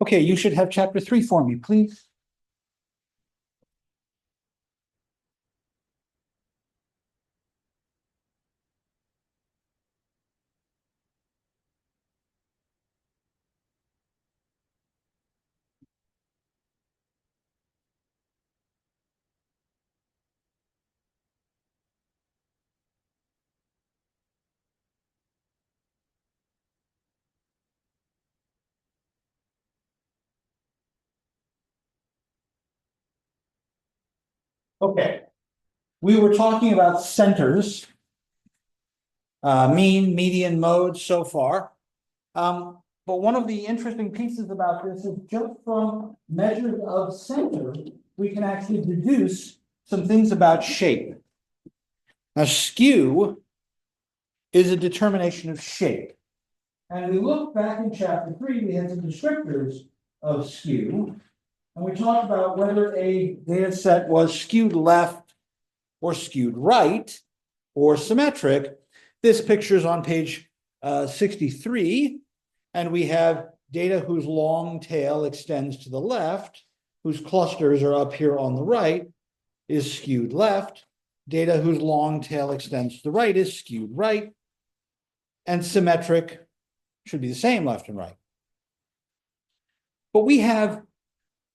Okay, you should have chapter 3 for me, please. Okay, we were talking about centers, mean, median, mode so far. But one of the interesting pieces about this is just from measures of center, we can actually deduce some things about shape. Now, skew is a determination of shape. And we look back in chapter 3, we had some descriptors of skew. And we talked about whether a data set was skewed left or skewed right or symmetric. This picture is on page 63. And we have data whose long tail extends to the left, whose clusters are up here on the right, is skewed left. Data whose long tail extends to the right is skewed right. And symmetric should be the same left and right. But we have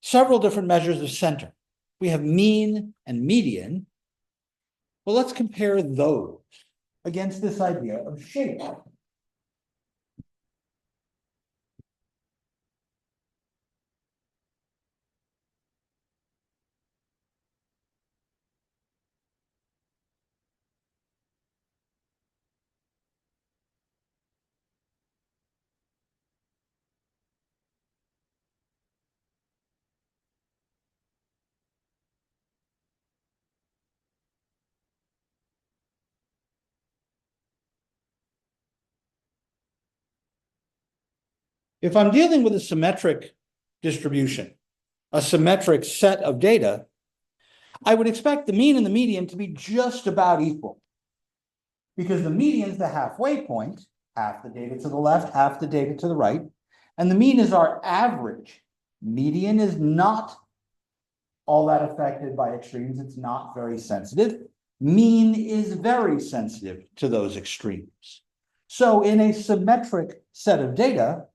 several different measures of center. We have mean and median. Well, let's compare those against this idea of shape. If I'm dealing with a symmetric distribution, a symmetric set of data, I would expect the mean and the median to be just about equal. Because the median is the halfway point, half the data to the left, half the data to the right, and the mean is our average. Median is not all that affected by extremes. It's not very sensitive. Mean is very sensitive to those extremes. So in a symmetric set of data,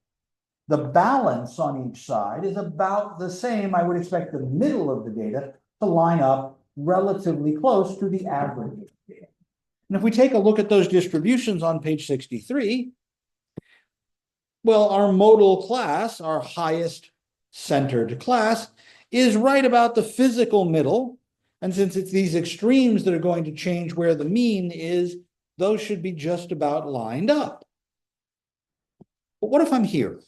the balance on each side is about the same. I would expect the middle of the data to line up relatively close to the average of the data. And if we take a look at those distributions on page 63, well, our modal class, our highest centered class, is right about the physical middle. And since it's these extremes that are going to change where the mean is, those should be just about lined up. But what if I'm here?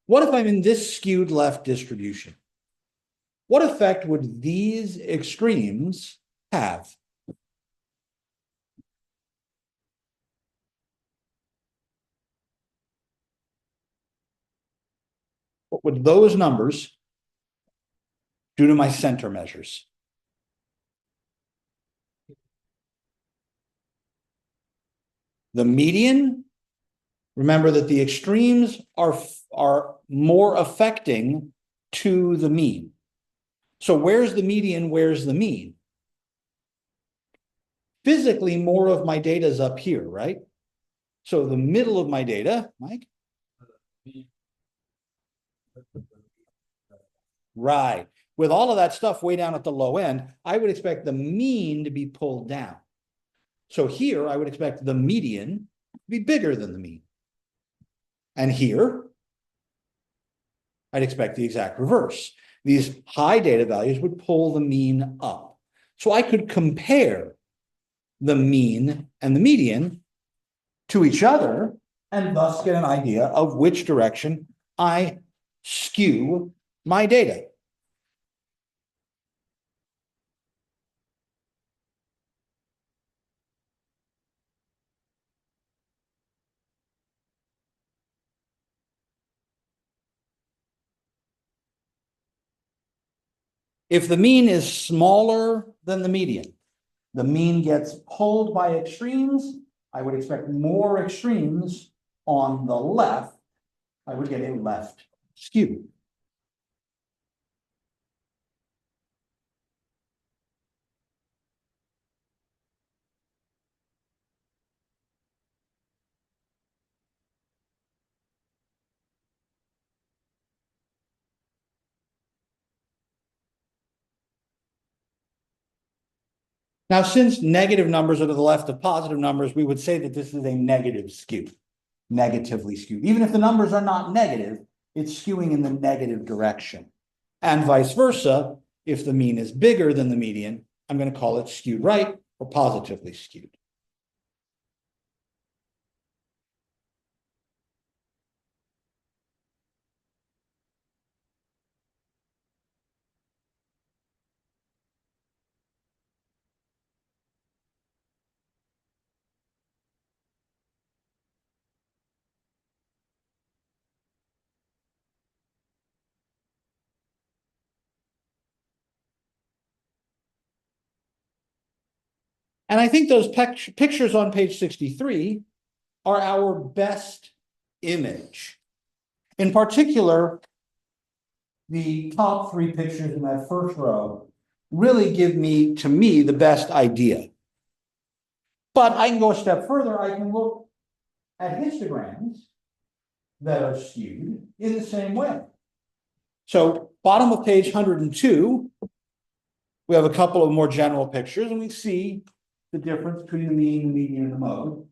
What if I'm in this skewed left distribution? What effect would these extremes have? What would those numbers do to my center measures? The median, remember that the extremes are more affecting to the mean. So where's the median? Where's the mean? Physically, more of my data is up here, right? So the middle of my data, Mike? Right. With all of that stuff way down at the low end, I would expect the mean to be pulled down. So here, I would expect the median to be bigger than the mean. And here, I'd expect the exact reverse. These high data values would pull the mean up. So I could compare the mean and the median to each other and thus get an idea of which direction I skew my data. If the mean is smaller than the mean gets pulled by extremes. I would expect more extremes on the left I would get a left skew. Now, since negative numbers are to the left of positive numbers, we would say that this is a negative skew, negatively skewed. Even if the numbers are not negative, it's skewing in the negative direction. And vice versa, if the mean is bigger than the median, I'm going to call it skewed right or positively skewed. And I think those pictures on page 63 are our best image. In particular, the top three pictures in that first row really give me, to me, the best idea. But I can go a step further. I can look at histograms that are skewed in the same way. So bottom of page 102, we have a couple of more general pictures, and we see the difference between the mean, the median, and the mode.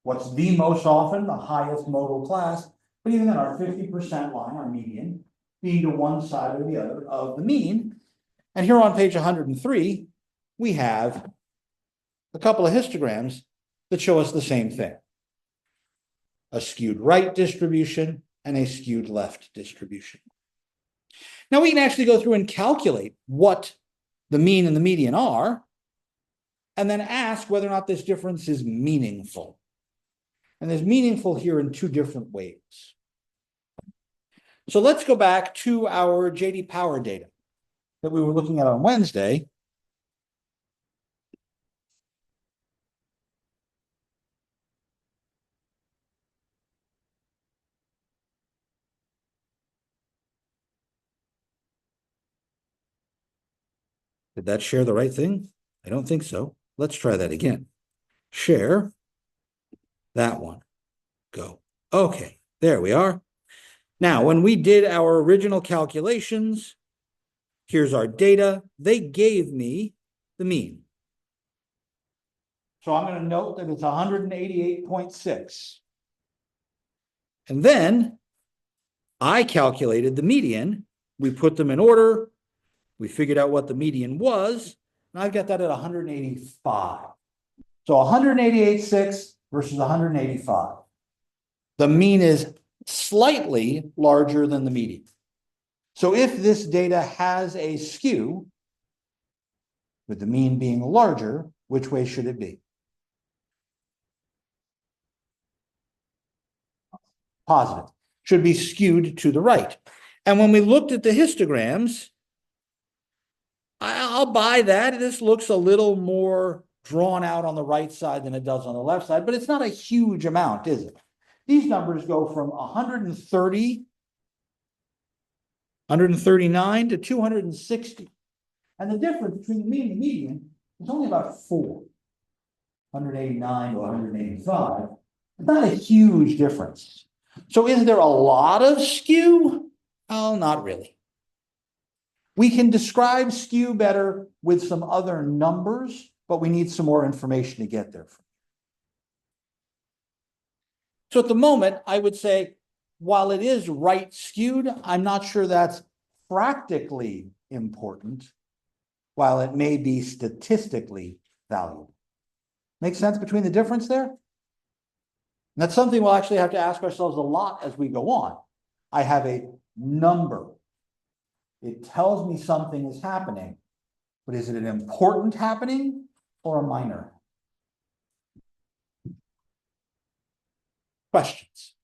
What's the most often? The highest modal class. But even then, our 50% line, our median, being to one side or the other of the mean. And here on page 103, we have a couple of histograms that show us the same thing. A skewed right distribution and a skewed left distribution. Now we can actually go through and calculate what the mean and the median are, and then ask whether or not this difference is meaningful. And it's meaningful here in two different ways. So let's go back to our J.D. Power data that we were looking at on Wednesday. Did that share the right thing? I don't think so. Let's try that again. Share. That one. Go. Okay, there we are. Now, when we did our original calculations, here's our data. They gave me the mean. So I'm going to note that it's 188.6. And then I calculated the median. We put them in order. We figured out what the median was. And I've got that at 185. So 188.6 versus 185. The mean is slightly larger than the median. So if this data has a skew, with the mean being larger, which way should it be? Positive. Should be skewed to the right. And when we looked at the histograms, I'll buy that. This looks a little more drawn out on the right side than it does on the left side, but it's not a huge amount, is it? These numbers go from 130, 139 to 260. And the difference between the mean and the median is only about 4. 189 to 185. It's not a huge difference. So is there a lot of skew? Oh, not really. We can describe skew better with some other numbers, but we need some more information to get there. So at the moment, I would say, while it is right skewed, I'm not sure that's practically important, while it may be statistically valuable. Make sense between the difference there? And that's something we'll actually have to ask ourselves a lot as we go on. I have a number. It tells me something is happening, but is it an important happening or a minor? Questions?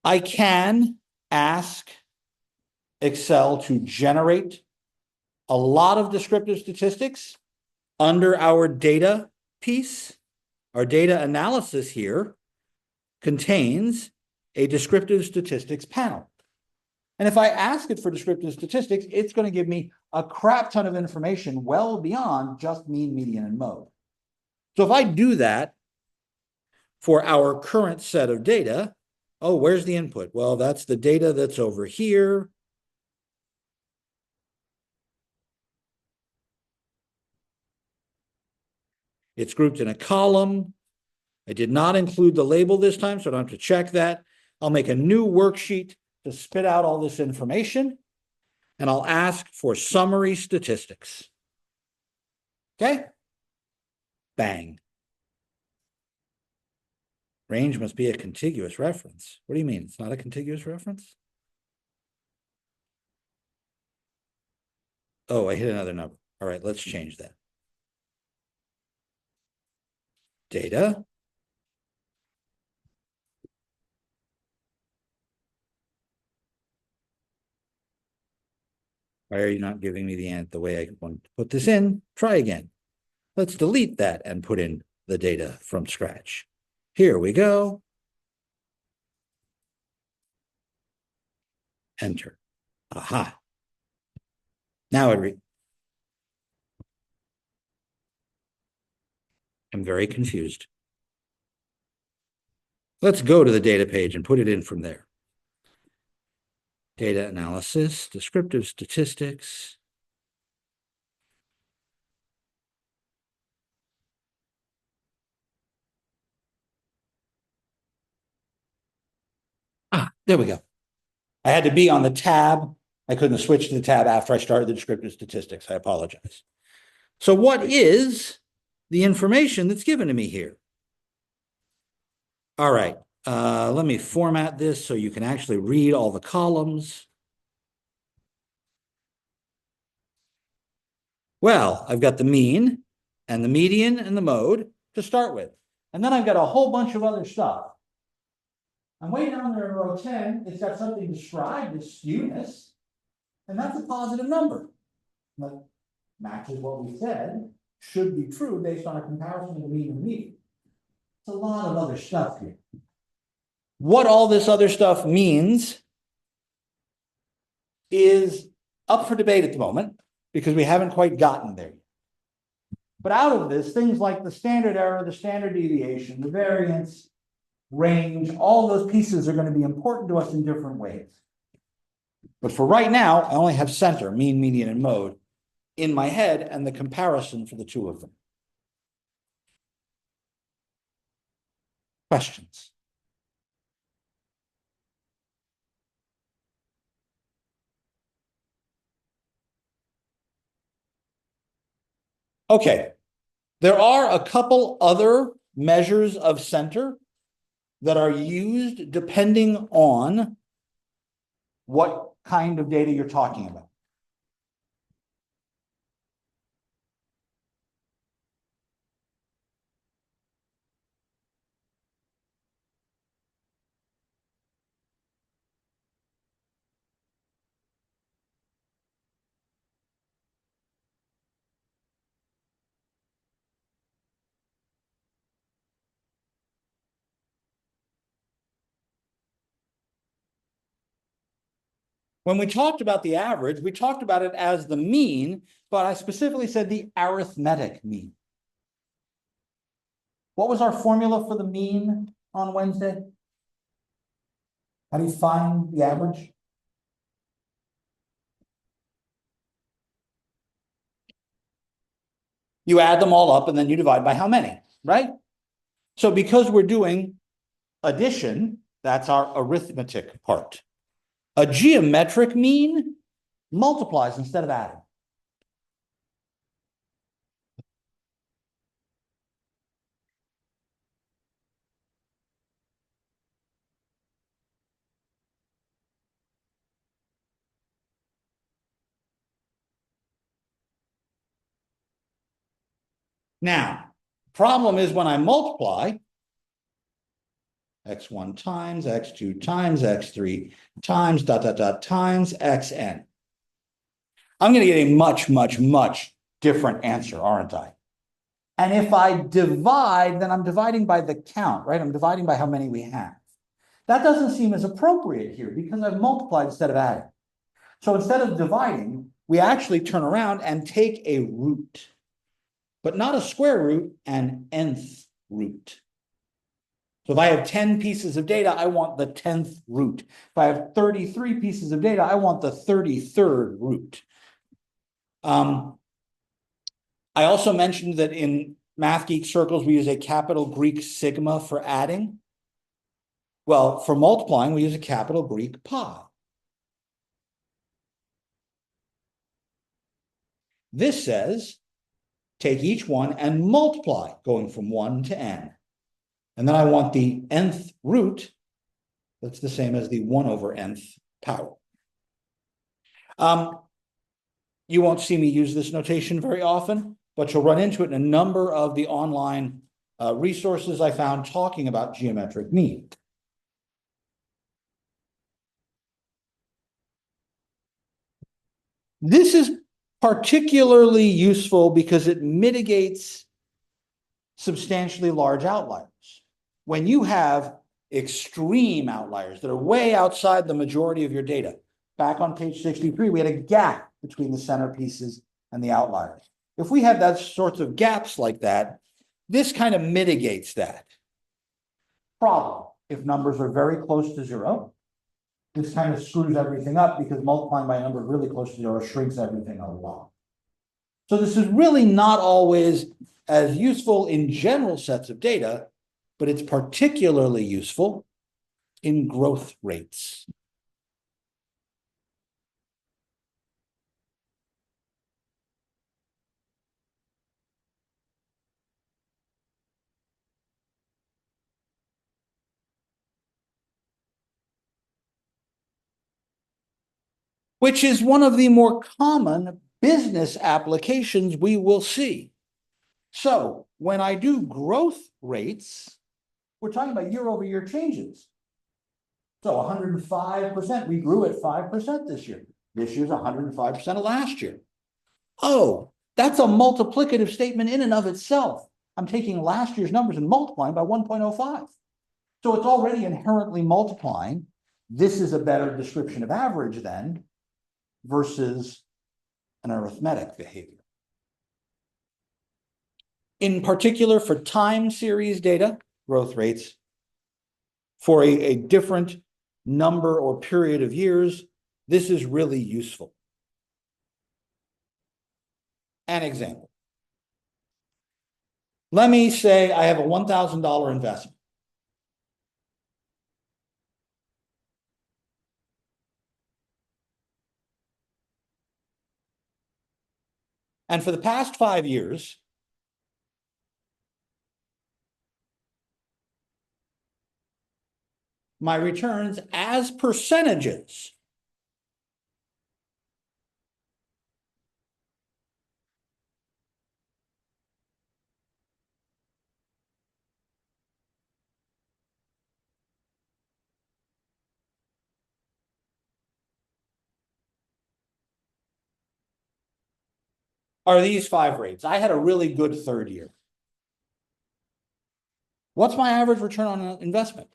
I can ask Excel to generate a lot of descriptive statistics under our data piece, our data analysis here contains a descriptive statistics panel. And if I ask it for descriptive statistics, it's going to give me a crap ton of information well beyond just mean, median, and mode. So if I do that for our current set of data, oh, where's the input? Well, that's the data that's over here. It's grouped in a column. I did not include the label this time, so I don't have to check that. I'll make a new worksheet to spit out all this information, and I'll ask for summary statistics. Okay? Bang. Range must be a contiguous reference. What do you mean? It's not a contiguous reference? Oh, I hit another number. All right, let's change that. Data. Why are you not giving me the way I want to put this in? Try again. Let's delete that and put in the data from scratch. Here we go. Enter. Aha. Now I'm very confused. Let's go to the data page and put it in from there. Data analysis, descriptive statistics. There we go. I had to be on the tab. I couldn't switch to the tab after I started the descriptive statistics. I apologize. So what is the information that's given to me here? All right. Let me format this so you can actually read all the columns. Well, I've got the mean and the median and the mode to start with. And then I've got a whole bunch of other stuff. And way down there in row 10, it's got something described as skewness. And that's a positive number. That matches what we said should be true based on a comparison of the mean and the median. It's a lot of other stuff here. What all this other stuff means is up for debate at the moment because we haven't quite gotten there. But out of this, things like the standard error, the standard deviation, the variance, range, all those pieces are going to be important to us in different ways. But for right now, I only have center, mean, median, and mode in my head and the comparison for the two of them. Questions? Okay, there are a couple other measures of center that are used depending on what kind of data you're talking about. When we talked about the average, we talked about it as the mean, but I specifically said the arithmetic mean. What was our formula for the mean on Wednesday? How do you find the average? You add them all up and then you divide by how many, right? So because we're doing addition, that's our arithmetic part. A geometric mean multiplies instead of adding. Now, problem is when I multiply, x1 times, x2 times, x3 times, dot, dot, dot, times, xn. I'm going to get a much, much, much different answer, aren't I? And if I divide, then I'm dividing by the count, right? I'm dividing by how many we have. That doesn't seem as appropriate here because I've multiplied instead of adding. So instead of dividing, we actually turn around and take a root, but not a square root, an nth root. So if I have 10 pieces of data, I want the 10th root. If I have 33 pieces of data, I want the 33rd root. I also mentioned that in Math Geek circles, we use a capital Greek sigma for adding. Well, for multiplying, we use a capital Greek pi. This says, take each one and multiply, going from 1 to n. And then I want the nth root, that's the same as the 1 over nth power. You won't see me use this notation very often, but you'll run into it in a number of the online resources I found talking about geometric mean. This is particularly useful because it mitigates substantially large outliers. When you have extreme outliers that are way outside the majority of your data, back on page 63, we had a gap between the centerpieces and the outliers. If we have that sorts of gaps like that, this kind of mitigates that. Problem, if numbers are very close to zero, this kind of screws everything up because multiplying by a number really close to zero shrinks everything a lot. So this is really not always as useful in general sets of data, but it's particularly useful in growth rates. Which is one of the more common business applications we will see. So when I do growth rates, we're talking about year-over-year changes. So 105%, we grew at 5% this year. This year's 105% of last year. Oh, that's a multiplicative statement in and of itself. I'm taking last year's numbers and multiplying by 1.05. So it's already inherently multiplying. This is a better description of average then versus an arithmetic behavior. In particular, for time series data, growth rates, for a different number or period of years, this is really useful. An example. Let me say I have a $1,000 investment. And for the past 5 years, my returns as percentages are these 5 rates. I had a really good third year. What's my average return on an investment?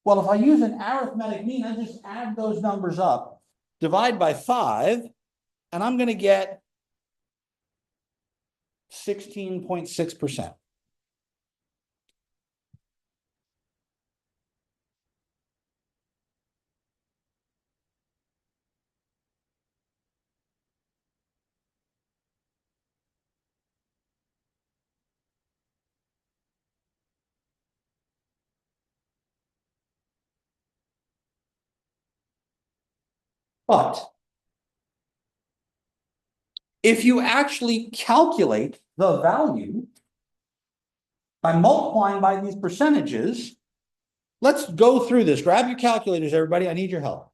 Well, if I use an arithmetic mean, I just add those numbers up, divide by 5, and I'm going to get 16.6%. But if you actually calculate the value by multiplying by these percentages, let's go through this. Grab your calculators, everybody. I need your help.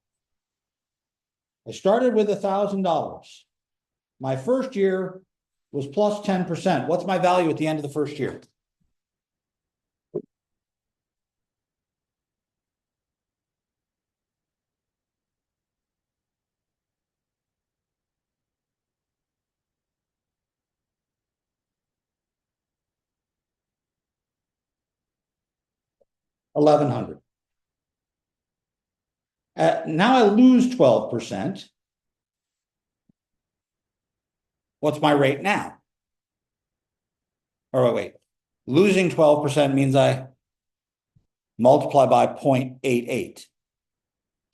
I started with $1,000. My first year was plus 10%. What's my value at the end of the first year? 1,100. Now I lose 12%. What's my rate now? Or wait, losing 12% means I multiply by 0.88.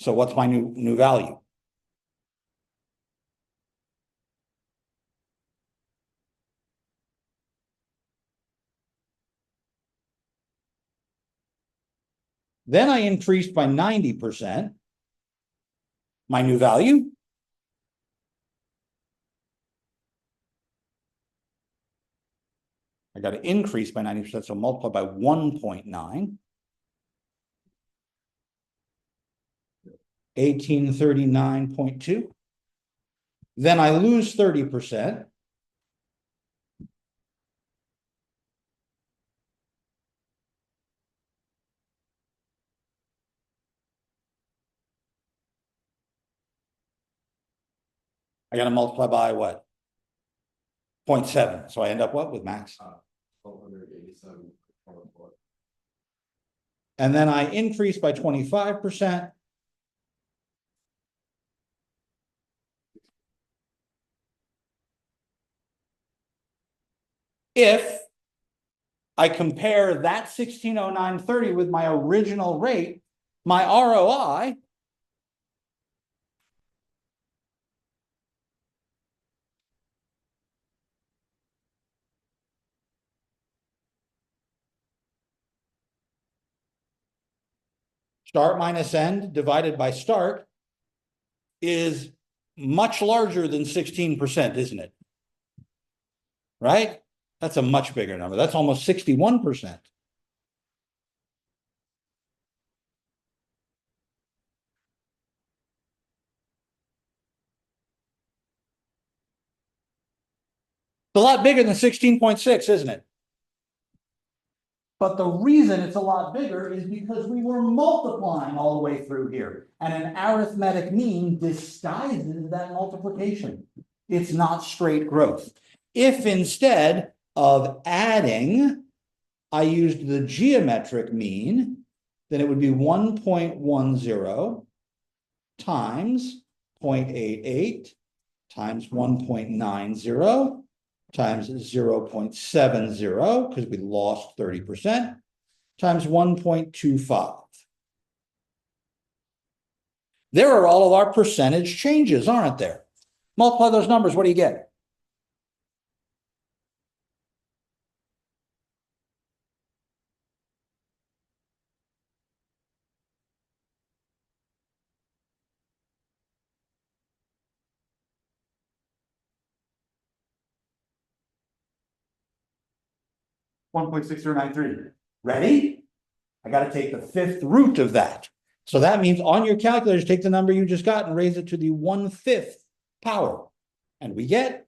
So what's my new value? Then I increased by 90%. My new value? I got to increase by 90%, so multiply by 1.9. 1839.2. Then I lose 30%. I got to multiply by what? 0.7. So I end up what with max? 1,287. And then I increase by 25%. If I compare that 1609.30 with my original rate, my ROI start minus end divided by start is much larger than 16%, isn't it? Right? That's a much bigger number. That's almost 61%. It's a lot bigger than 16.6, isn't it? But the reason it's a lot bigger is because we were multiplying all the way through here. And an arithmetic mean disguises that multiplication. It's not straight growth. If instead of adding, I used the geometric mean, then it would be 1.10 times 0.88 times 1.90 times 0.70, because we lost 30%, times 1.25. There are all of our percentage changes, aren't there? Multiply those numbers, what do you get? $1.6093. Ready? I got to take the fifth root of that. So that means on your calculators, take the number you just got and raise it to the 1/5 power. And we get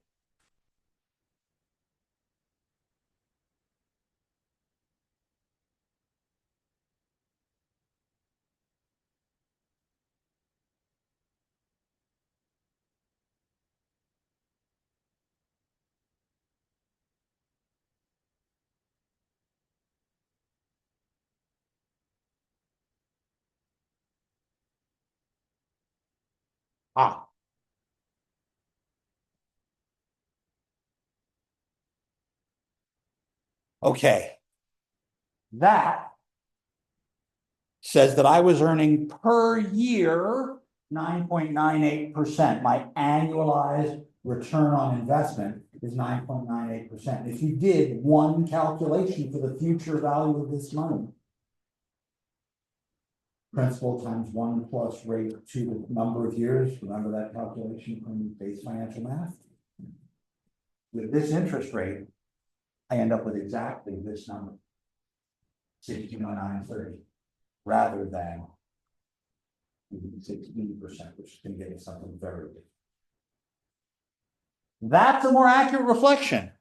okay. That says that I was earning per year 9.98%. My annualized return on investment is 9.98%. If you did one calculation for the future value of this money, principal times 1 plus rate to the number of years, remember that calculation from base financial math? With this interest rate, I end up with exactly this number, 1609.30, rather than 16%, which can get us something very big. That's a more accurate reflection.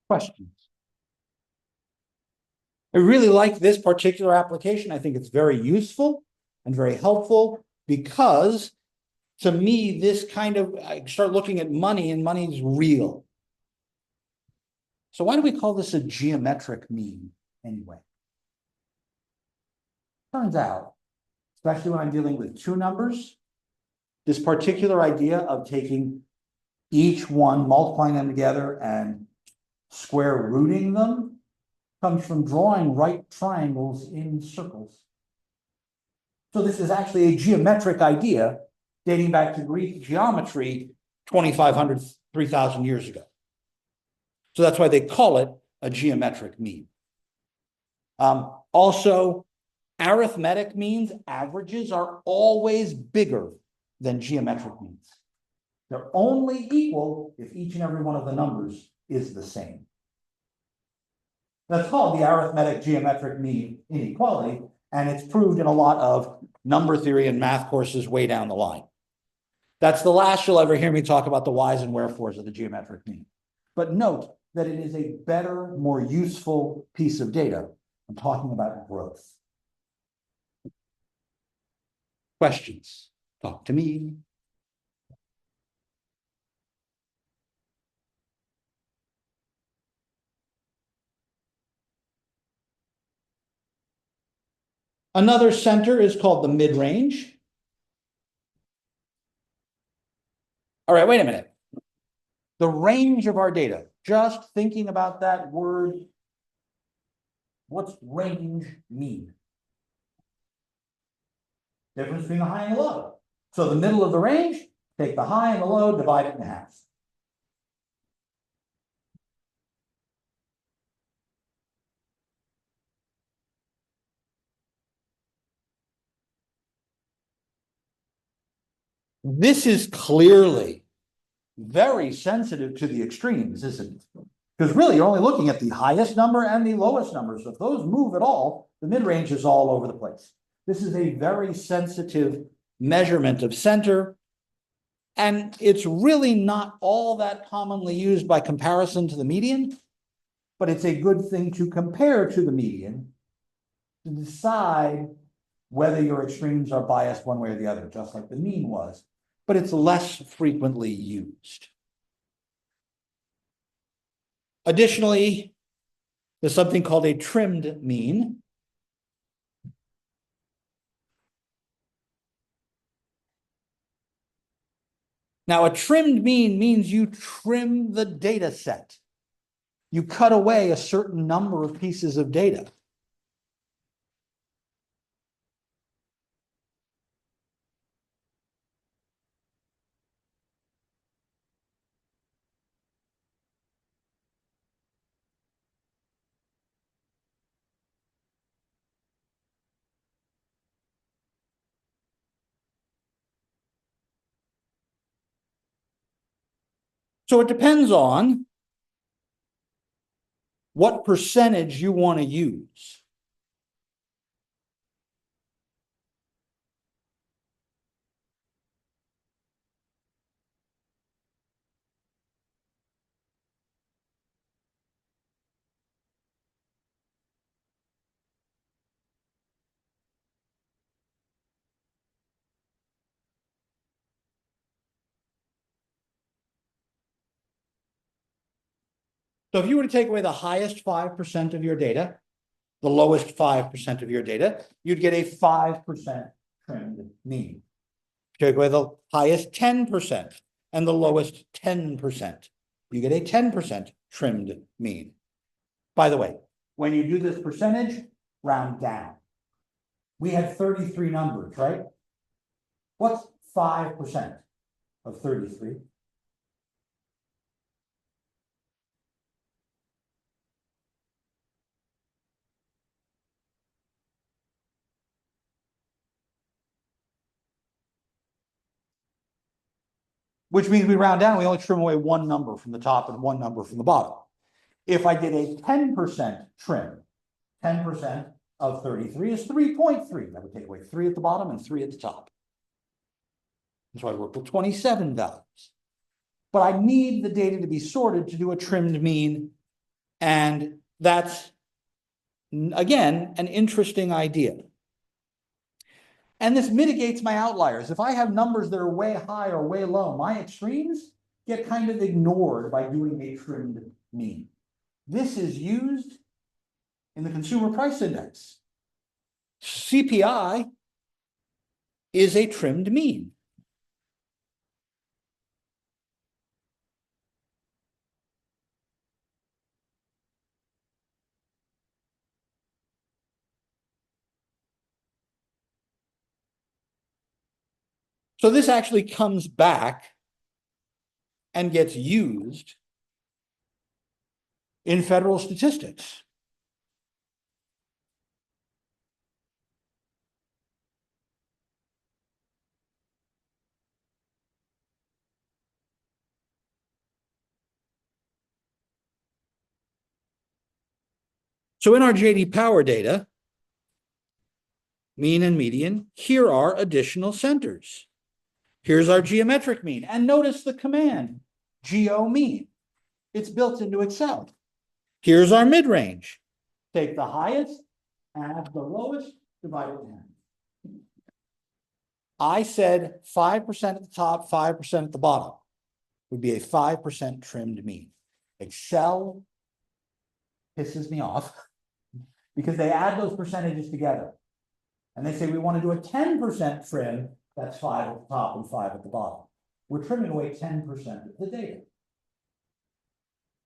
Questions? I really like this particular application. I think it's very useful and very helpful because to me, this kind of, I start looking at money and money is real. So why do we call this a geometric mean anyway? Turns out, especially when I'm dealing with two numbers, this particular idea of taking each one, multiplying them together and square rooting them comes from drawing right triangles in circles. So this is actually a geometric idea dating back to Greek geometry 2,500, 3,000 years ago. So that's why they call it a geometric mean. Also, arithmetic means, averages, are always bigger than geometric means. They're only equal if each and every one of the numbers is the same. That's called the arithmetic geometric mean inequality, and it's proved in a lot of number theory and math courses way down the line. That's the last you'll ever hear me talk about the whys and wherefores of the geometric mean. But note that it is a better, more useful piece of data. I'm talking about growth. Questions? Talk to me. Another center is called the mid-range. All right, wait a minute. The range of our data, just thinking about that word, what's range mean? Difference between the high and the low. So the middle of the range, take the high and the low, divide it in half. This is clearly very sensitive to the extremes, isn't it? Because really, you're only looking at the highest number and the lowest number. So if those move at all, the mid-range is all over the place. This is a very sensitive measurement of center. And it's really not all that commonly used by comparison to the median, but it's a good thing to compare to the median to decide whether your extremes are biased one way or the other, just like the mean was, but it's less frequently used. Additionally, there's something called a trimmed mean. Now, a trimmed mean means you trim the data set. You cut away a certain number of pieces of data. So it depends on what percentage you want to use. So if you were to take away the highest 5% of your data, the lowest 5% of your data, you'd get a 5% trimmed mean. Take away the highest 10% and the lowest 10%, you get a 10% trimmed mean. By the way, when you do this percentage, round down. We had 33 numbers, right? What's 5% of 33? Which means we round down, we only trim away one number from the top and one number from the bottom. If I did a 10% trim, 10% of 33 is 3.3. That would take away 3 at the bottom and 3 at the top. So I work with 27 values. But I need the data to be sorted to do a trimmed mean And that's, again, an interesting idea. And this mitigates my outliers. If I have numbers that are way high or way low, my extremes get kind of ignored by doing a trimmed mean. This is used in the consumer price index. CPI is a trimmed mean. So this actually comes back and gets used in federal statistics. So in our JD Power data, mean and median, here are additional centers. Here's our geometric mean. And notice the command, geo mean. It's built into Excel. Here's our mid-range. Take the highest, add the lowest, divide it in half. I said 5% at the top, 5% at the bottom would be a 5% trimmed mean. Excel pisses me off because they add those percentages together. And they say we want to do a 10% trim, that's 5 at the top and 5 at the bottom. We're trimming away 10% of the data.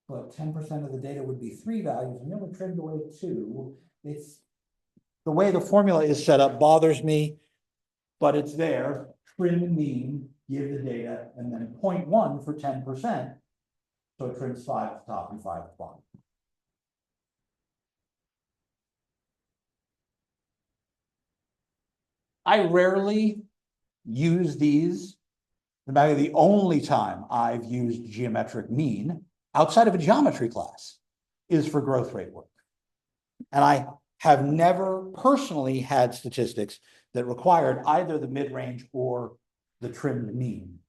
But 10% of the data would be 3 values, and then we trimmed away 2. It's the way the formula is set up bothers me, but it's there. Trim and mean, give the data, and then 0.1 for 10%. So it trims 5 at the top and 5 at the bottom. I rarely use these. About the only time I've used geometric mean outside of a geometry class is for growth rate work. And I have never personally had statistics that required either the mid-range or the trimmed mean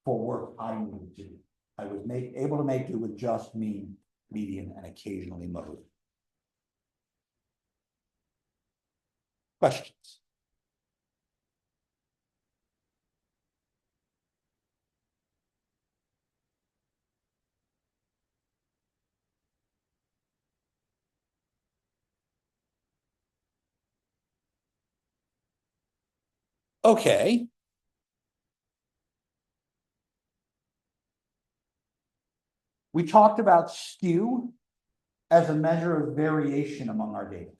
for work I needed to do. I was able to make do with just mean, median, and occasionally mode. Questions? Okay. We talked about skew as a measure of variation among our data.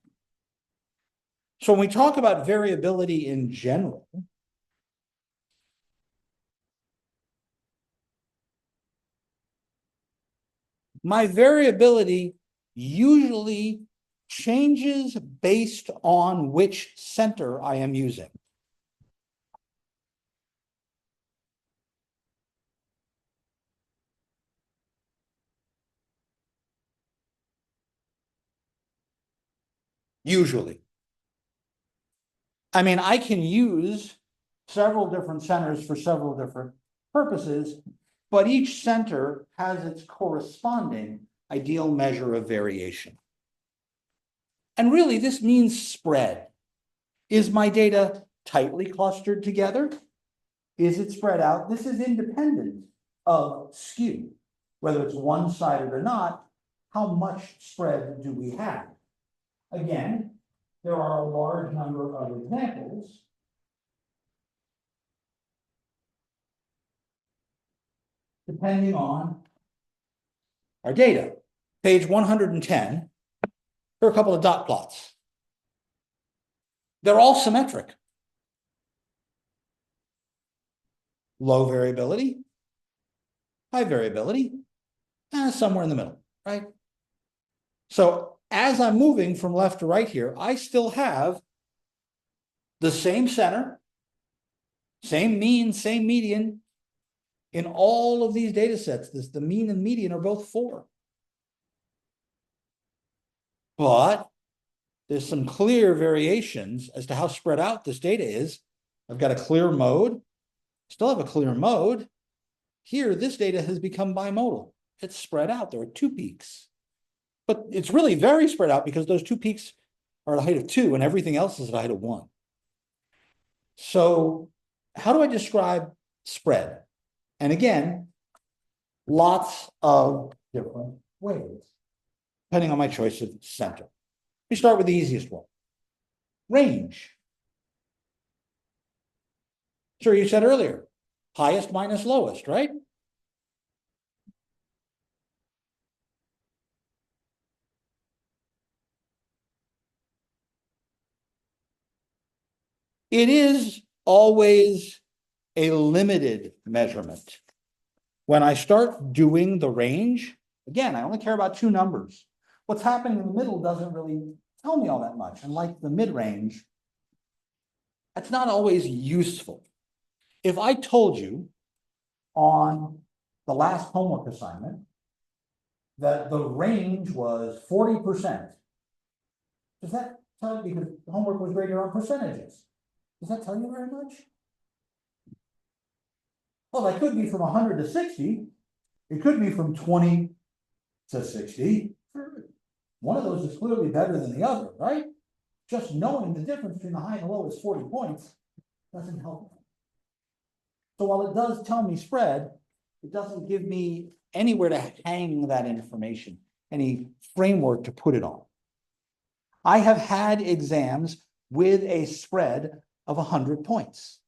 So when we talk about variability in general, my variability usually changes based on which center I am using. Usually. I mean, I can use several different centers for several different purposes, but each center has its corresponding ideal measure of variation. And really, this means spread. Is my data tightly clustered together? Is it spread out? This is independent of skew. Whether it's one-sided or not, how much spread do we have? Again, there are a large number of examples. Depending on our data. Page 110, there are a couple of dot plots. They're all symmetric. Low variability, high variability, somewhere in the middle, right? So as I'm moving from left to right here, I still have the same center, same mean, same median in all of these data sets. The mean and median are both 4. But there's some clear variations as to how spread out this data is. I've got a clear mode, still have a clear mode. Here, this data has become bimodal. It's spread out. There are 2 peaks. But it's really very spread out because those two peaks are at a height of 2 and everything else is at a height of 1. So how do I describe spread? And again, lots of different ways, depending on my choice of center. We start with the easiest one. Range. Sure, you said earlier, highest minus lowest, right? It is always a limited measurement. When I start doing the range, again, I only care about 2 numbers. What's happening in the middle doesn't really tell me all that much. And like the mid-range, that's not always useful. If I told you on the last homework assignment that the range was 40%, does that tell you, because homework was graded on percentages, does that tell you very much? Well, that could be from 100 to 60. It could be from 20 to 60. One of those is clearly better than the other, right? Just knowing the difference between the high and the low is 40 points doesn't help. So while it does tell me spread, it doesn't give me anywhere to hang that information, any framework to put it on. I have had exams with a spread of 100 points.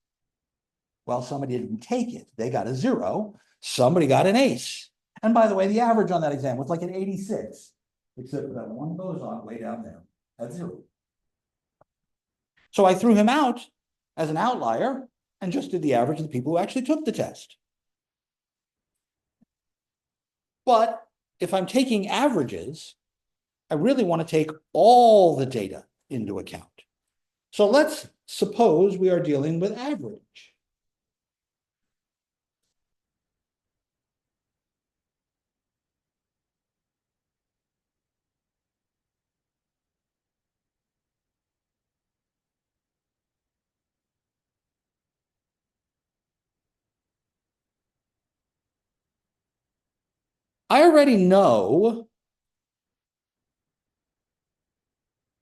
Well, somebody didn't take it. They got a 0. Somebody got an ace. And by the way, the average on that exam was like an 86, except for that one boson way down there at 0. So I threw him out as an outlier and just did the average of the people who actually took the test. But if I'm taking averages, I really want to take all the data into account. So let's suppose we are dealing with average. I already know,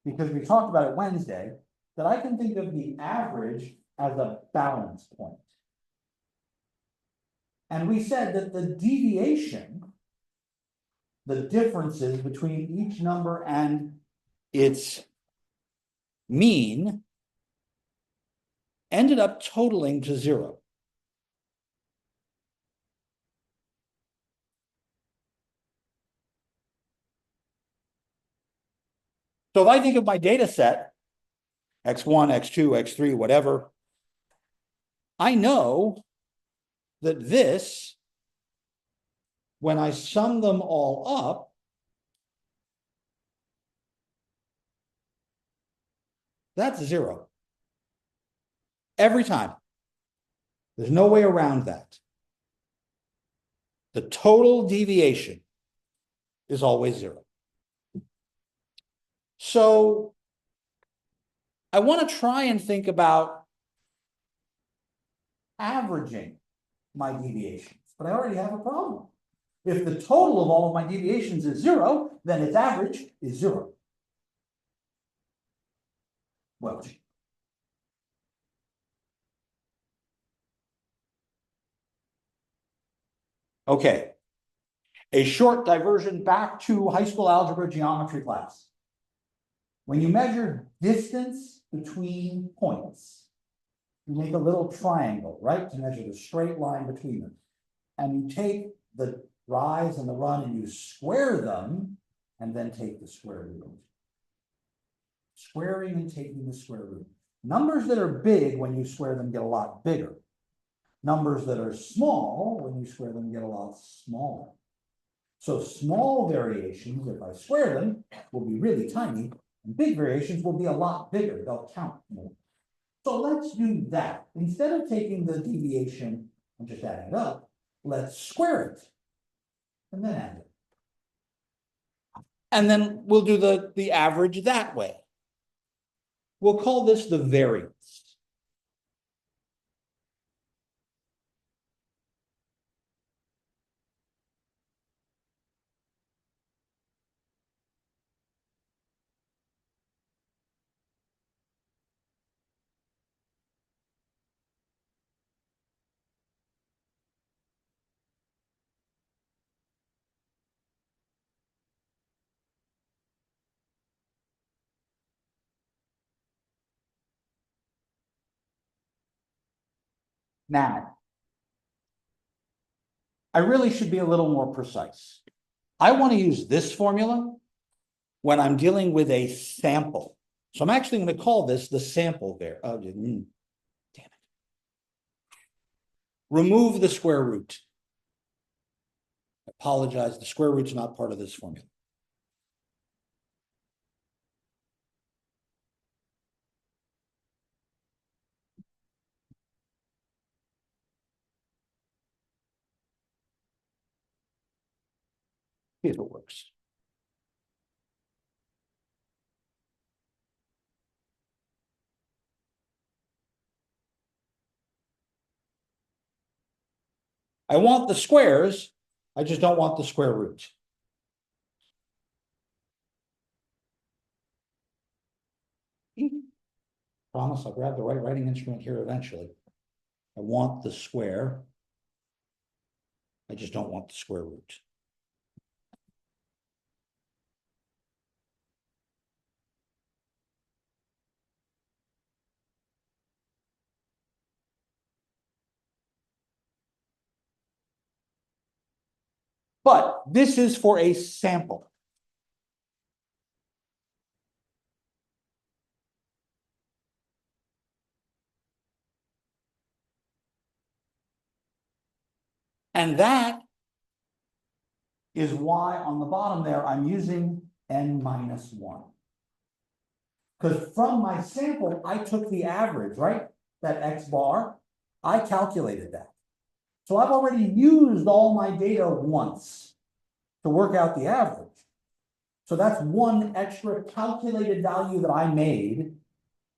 because we talked about it Wednesday, that I can think of the average as a balance point. And we said that the deviation, the differences between each number and its mean, ended up totaling to 0. So if I think of my data set, x1, x2, x3, whatever, I know that this, when I sum them all up, that's 0. Every time. There's no way around that. The total deviation is always 0. So I want to try and think about averaging my deviations, but I already have a problem. If the total of all of my deviations is 0, then its average is 0. Well, okay. A short diversion back to high school algebra geometry class. When you measure distance between points, you make a little triangle, right, to measure the straight line between them. And you take the rise and the run and you square them, and then take the square root. Squaring and taking the square root. Numbers that are big, when you square them, get a lot bigger. Numbers that are small, when you square them, get a lot smaller. So small variations, if I square them, will be really tiny, and big variations will be a lot bigger. They'll count more. So let's do that. Instead of taking the deviation and just adding it up, let's square it and then add it. And then we'll do the average that way. We'll call this the variance. Now, I really should be a little more precise. I want to use this formula when I'm dealing with a sample. So I'm actually going to call this the sample there. Oh, damn it. Remove the square root. I apologize, the square root's not part of this formula. See if it works. I want the squares, I just don't want the square root. Promise I'll grab the right writing instrument here eventually. I want the square. I just don't want the square root. But this is for a sample. And that is why on the bottom there, I'm using n-1. Because from my sample, I took the average, right? That X bar, I calculated that. So I've already used all my data once to work out the average. So that's one extra calculated value that I made.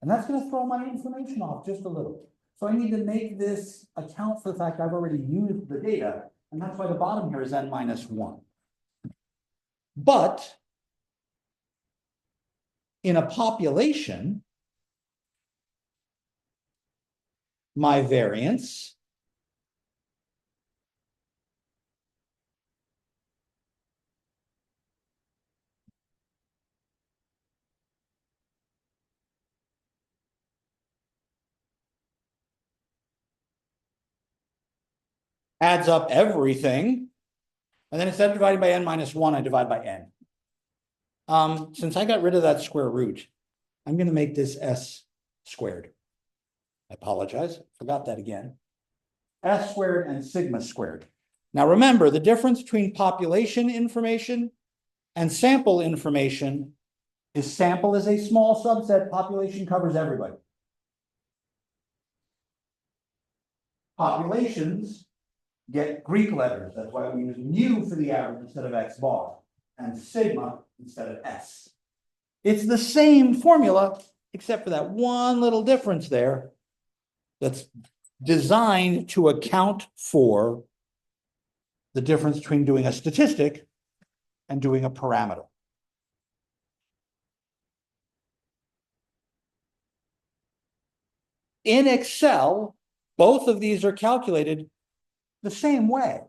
And that's going to throw my information off just a little. So I need to make this account for the fact I've already used the data. And that's why the bottom here is n-1. But in a population, my variance adds up everything. And then instead of dividing by n-1, I divide by n. Since I got rid of that square root, I'm going to make this s squared. I apologize, forgot that again. S squared and sigma squared. Now remember, the difference between population information and sample information is sample is a small subset, population covers everybody. Populations get Greek letters, that's why we use mu for the average instead of x bar, and sigma instead of s. It's the same formula, except for that one little difference there that's designed to account for the difference between doing a statistic and doing a parameter. In Excel, both of these are calculated the same way.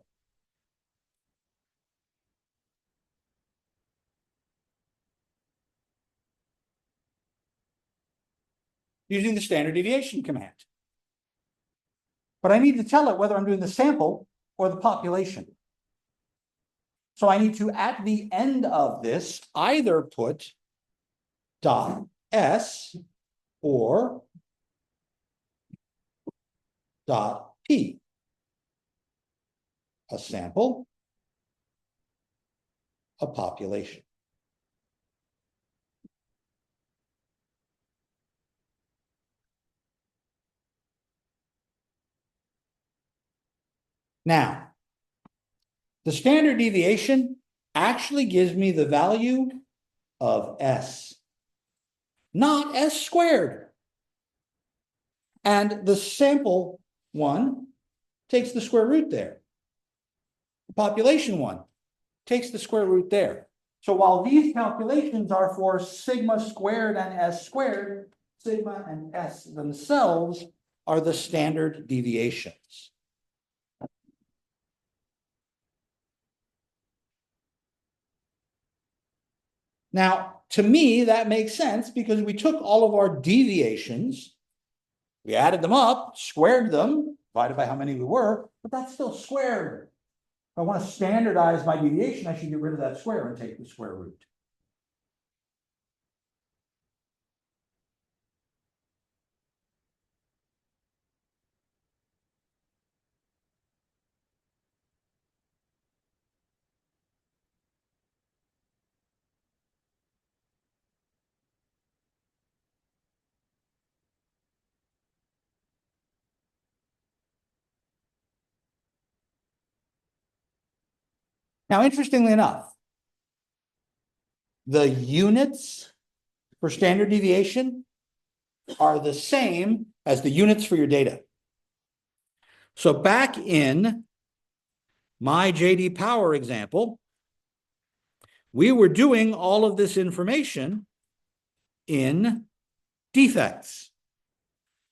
Using the standard deviation command. But I need to tell it whether I'm doing the sample or the population. So I need to, at the end of this, either put dot S or dot P. A sample, a population. Now, the standard deviation actually gives me the value of S, not S squared. And the sample one takes the square root there. The population one takes the square root there. So while these calculations are for sigma squared and S squared, sigma and S themselves are the standard deviations. Now, to me, that makes sense because we took all of our deviations, we added them up, squared them, divided by how many we were, but that's still squared. If I want to standardize my deviation, I should get rid of that square and take the square root. Now, interestingly enough, the units for standard deviation are the same as the units for your data. So back in my JD Power example, we were doing all of this information in defects.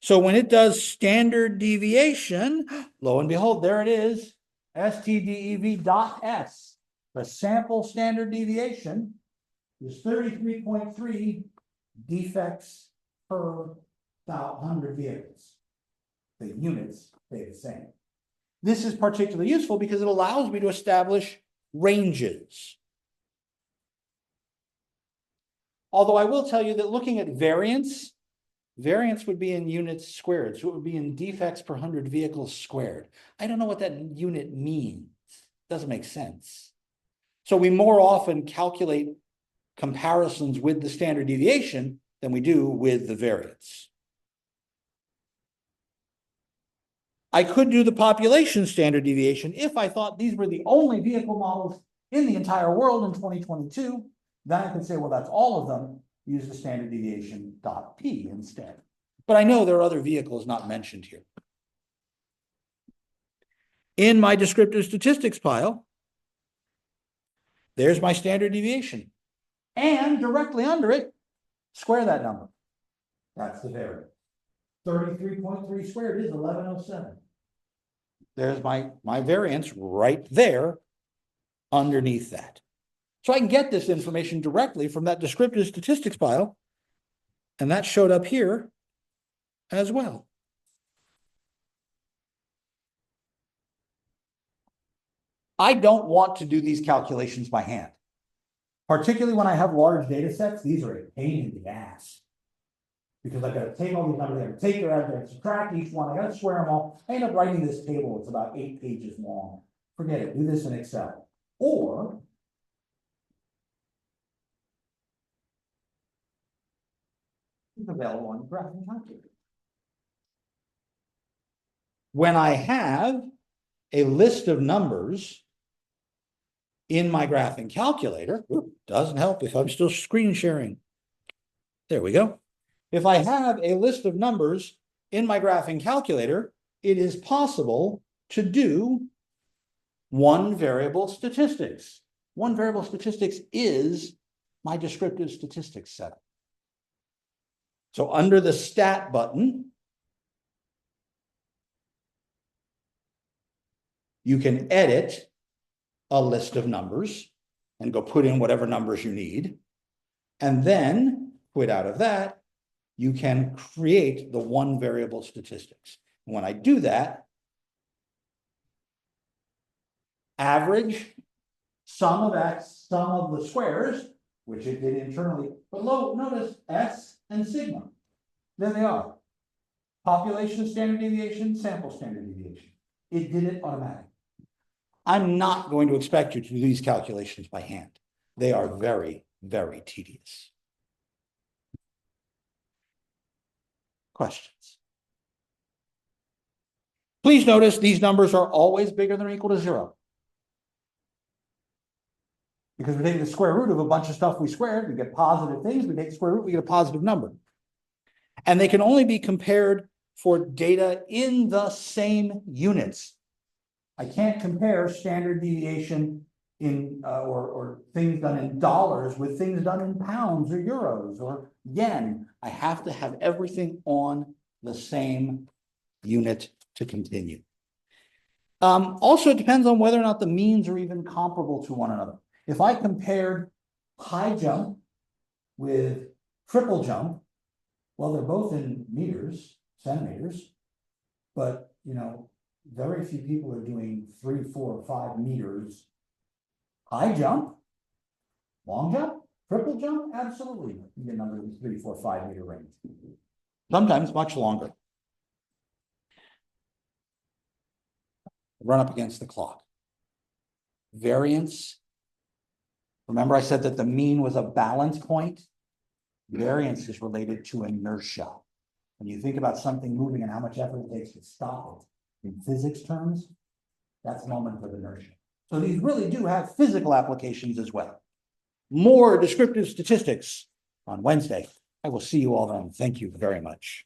So when it does standard deviation, lo and behold, there it is, stdev.s. The sample standard deviation is 33.3 defects per 100 vehicles. The units stay the same. This is particularly useful because it allows me to establish ranges. Although I will tell you that looking at variance would be in units squared. So it would be in defects per 100 vehicles squared. I don't know what that unit means. Doesn't make sense. So we more often calculate comparisons with the standard deviation than we do with the variance. I could do the population standard deviation if I thought these were the only vehicle models in the entire world in 2022. Then I could say, well, that's all of them. Use the standard deviation .p instead. But I know there are other vehicles not mentioned here. In my descriptive statistics pile, there's my standard deviation. And directly under it, square that number. That's the variance. 33.3 squared is 1107. There's my variance right there underneath that. So I can get this information directly from that descriptive statistics file, and that showed up here as well. I don't want to do these calculations by hand. Particularly when I have large data sets, these are a pain in the ass. Because I've got to take all these numbers, I've got to take their average, subtract each one, I got to square them all. I end up writing this table, it's about 8 pages long. Forget it, do this in Excel. Or it's available on your graphing calculator. When I have a list of numbers in my graphing calculator, doesn't help if I'm still screen sharing. There we go. If I have a list of numbers in my graphing calculator, it is possible to do one variable statistics. One variable statistics is my descriptive statistics setup. So under the stat button, you can edit a list of numbers and go put in whatever numbers you need. And then quit out of that, you can create the one variable statistics. And when I do that, average, sum of x, sum of the squares, which it did internally, but notice S and sigma. There they are. Population standard deviation, sample standard deviation. It did it automatically. I'm not going to expect you to do these calculations by hand. They are very, very tedious. Questions? Please notice these numbers are always bigger than or equal to 0. Because we're taking the square root of a bunch of stuff we squared, we get positive things, we take the square root, we get a positive number. And they can only be compared for data in the same units. I can't compare standard deviation in or things done in dollars with things done in pounds or euros or yen. I have to have everything on the same unit to continue. Also, it depends on whether or not the means are even comparable to one another. If I compared high jump with triple jump, well, they're both in meters, centimeters, but very few people are doing 3, 4, 5 meters. High jump, long jump, triple jump, absolutely. You get a number of 3, 4, 5 meter range. Sometimes much longer. Run up against the clock. Variance. Remember I said that the mean was a balance point? Variance is related to inertia. When you think about something moving and how much effort it takes to stop it in physics terms, that's moment of inertia. So these really do have physical applications as well. More descriptive statistics on Wednesday. I will see you all then. Thank you very much.